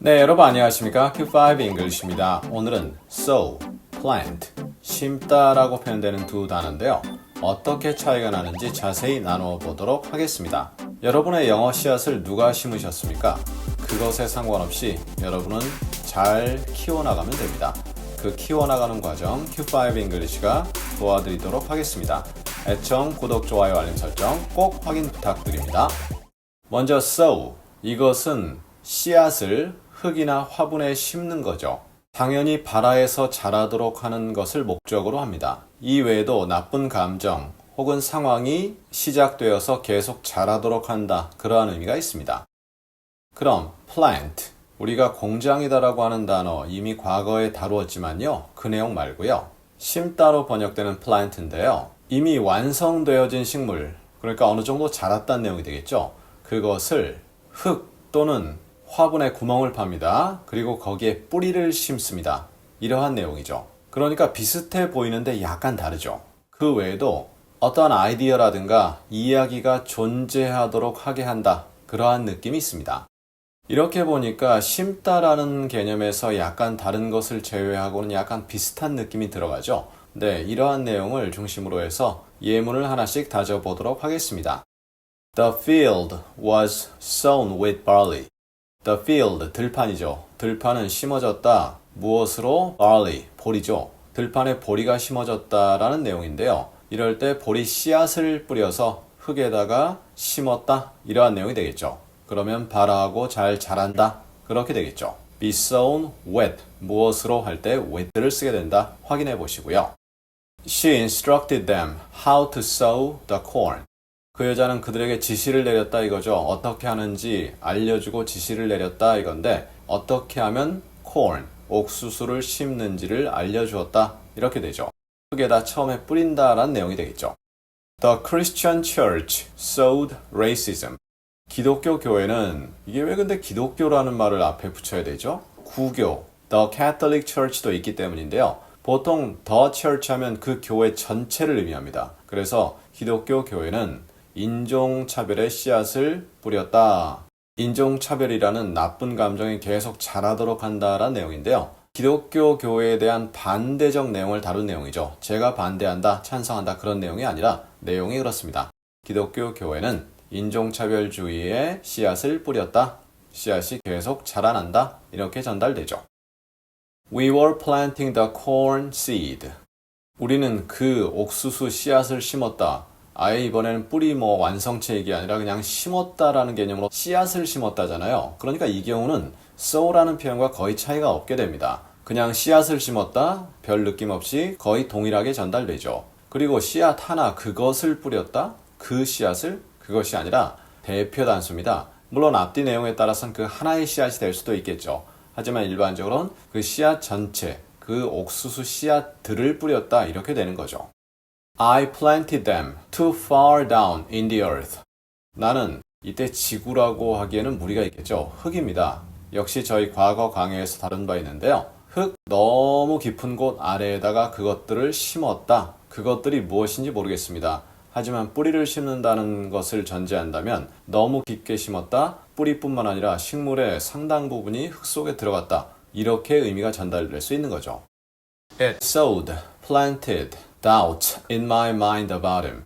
네, 여러분 안녕하십니까? Q5 English입니다. 오늘은 sow, plant, 심다라고 표현되는 두 단어인데요. 어떻게 차이가 나는지 자세히 나누어 보도록 하겠습니다. 여러분의 영어 씨앗을 누가 심으셨습니까? 그것에 상관없이 여러분은 잘 키워나가면 됩니다. 그 키워나가는 과정 Q5 English가 도와드리도록 하겠습니다. 애청, 구독, 좋아요, 알림 설정 꼭 확인 부탁드립니다. 먼저 sow, 이것은 씨앗을 흙이나 화분에 심는 거죠. 당연히 발아에서 자라도록 하는 것을 목적으로 합니다. 이 외에도 나쁜 감정 혹은 상황이 시작되어서 계속 자라도록 한다. 그러한 의미가 있습니다. 그럼 plant, 우리가 공장이다라고 하는 단어 이미 과거에 다루었지만요. 그 내용 말고요. 심다로 번역되는 plant인데요. 이미 완성되어진 식물, 그러니까 어느 정도 자랐다는 내용이 되겠죠. 그것을 흙 또는 화분에 구멍을 팝니다. 그리고 거기에 뿌리를 심습니다. 이러한 내용이죠. 그러니까 비슷해 보이는데 약간 다르죠. 그 외에도 어떤 아이디어라든가 이야기가 존재하도록 하게 한다. 그러한 느낌이 있습니다. 이렇게 보니까 심다라는 개념에서 약간 다른 것을 제외하고는 약간 비슷한 느낌이 들어가죠. 네, 이러한 내용을 중심으로 해서 예문을 하나씩 다져보도록 하겠습니다. The field was sown with barley. The field, 들판이죠. 들판은 심어졌다. 무엇으로? barley, 보리죠. 들판에 보리가 심어졌다라는 내용인데요. 이럴 때 보리 씨앗을 뿌려서 흙에다가 심었다. 이러한 내용이 되겠죠. 그러면 발아하고 잘 자란다. 그렇게 되겠죠. be sown with, 무엇으로 할 때 with를 쓰게 된다. 확인해 보시고요. She instructed them how to sow the corn. 그 여자는 그들에게 지시를 내렸다 이거죠. 어떻게 하는지 알려주고 지시를 내렸다 이건데 어떻게 하면 corn, 옥수수를 심는지를 알려주었다 이렇게 되죠. 흙에다 처음에 뿌린다라는 내용이 되겠죠. The Christian Church sowed racism. 기독교 교회는 이게 왜 근데 기독교라는 말을 앞에 붙여야 되죠? 구교, The Catholic Church도 있기 때문인데요. 보통 The Church 하면 그 교회 전체를 의미합니다. 그래서 기독교 교회는 인종차별의 씨앗을 뿌렸다. 인종차별이라는 나쁜 감정이 계속 자라도록 한다라는 내용인데요. 기독교 교회에 대한 반대적 내용을 다룬 내용이죠. 제가 반대한다, 찬성한다 그런 내용이 아니라 내용이 그렇습니다. 기독교 교회는 인종차별주의의 씨앗을 뿌렸다. 씨앗이 계속 자라난다. 이렇게 전달되죠. We were planting the corn seed. 우리는 그 옥수수 씨앗을 심었다. 아예 이번에는 뿌리 완성체 얘기 아니라 그냥 심었다라는 개념으로 씨앗을 심었다잖아요. 그러니까 이 경우는 sow라는 표현과 거의 차이가 없게 됩니다. 그냥 씨앗을 심었다, 별 느낌 없이 거의 동일하게 전달되죠. 그리고 씨앗 하나, 그것을 뿌렸다, 그 씨앗을, 그것이 아니라 대표 단수입니다. 물론 앞뒤 내용에 따라서는 그 하나의 씨앗이 될 수도 있겠죠. 하지만 일반적으로는 그 씨앗 전체, 그 옥수수 씨앗들을 뿌렸다 이렇게 되는 거죠. I planted them too far down in the earth. 나는 이때 지구라고 하기에는 무리가 있겠죠. 흙입니다. 역시 저희 과거 강의에서 다룬 바 있는데요. 흙 너무 깊은 곳 아래에다가 그것들을 심었다. 그것들이 무엇인지 모르겠습니다. 하지만 뿌리를 심는다는 것을 전제한다면 너무 깊게 심었다. 뿌리뿐만 아니라 식물의 상당 부분이 흙 속에 들어갔다. 이렇게 의미가 전달될 수 있는 거죠. It sowed, planted doubt in my mind about him.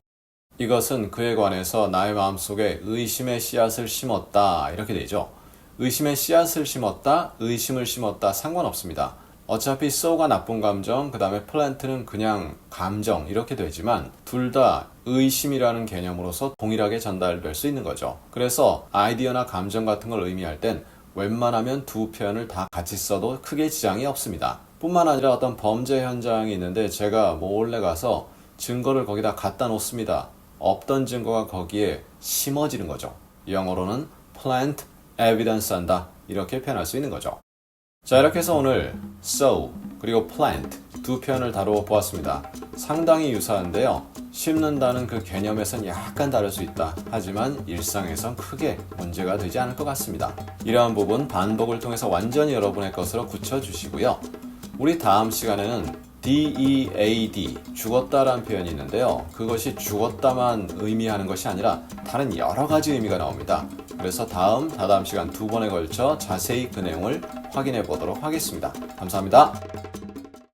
이것은 그에 관해서 나의 마음속에 의심의 씨앗을 심었다. 이렇게 되죠. 의심의 씨앗을 심었다, 의심을 심었다 상관없습니다. 어차피 sow가 나쁜 감정, 그 다음에 plant는 그냥 감정 이렇게 되지만 둘 다 의심이라는 개념으로서 동일하게 전달될 수 있는 거죠. 그래서 아이디어나 감정 같은 걸 의미할 땐 웬만하면 두 표현을 다 같이 써도 크게 지장이 없습니다. 뿐만 아니라 어떤 범죄 현장이 있는데 제가 몰래 가서 증거를 거기다 갖다 놓습니다. 없던 증거가 거기에 심어지는 거죠. 영어로는 plant evidence 한다. 이렇게 표현할 수 있는 거죠. 자, 이렇게 해서 오늘 sow 그리고 plant 두 표현을 다루어 보았습니다. 상당히 유사한데요. 심는다는 그 개념에선 약간 다를 수 있다. 하지만 일상에선 크게 문제가 되지 않을 것 같습니다. 이러한 부분 반복을 통해서 완전히 여러분의 것으로 굳혀주시고요. 우리 다음 시간에는 dead, 죽었다라는 표현이 있는데요. 그것이 죽었다만 의미하는 것이 아니라 다른 여러 가지 의미가 나옵니다. 그래서 다다음 시간 2번에 걸쳐 자세히 그 내용을 확인해 보도록 하겠습니다. 감사합니다.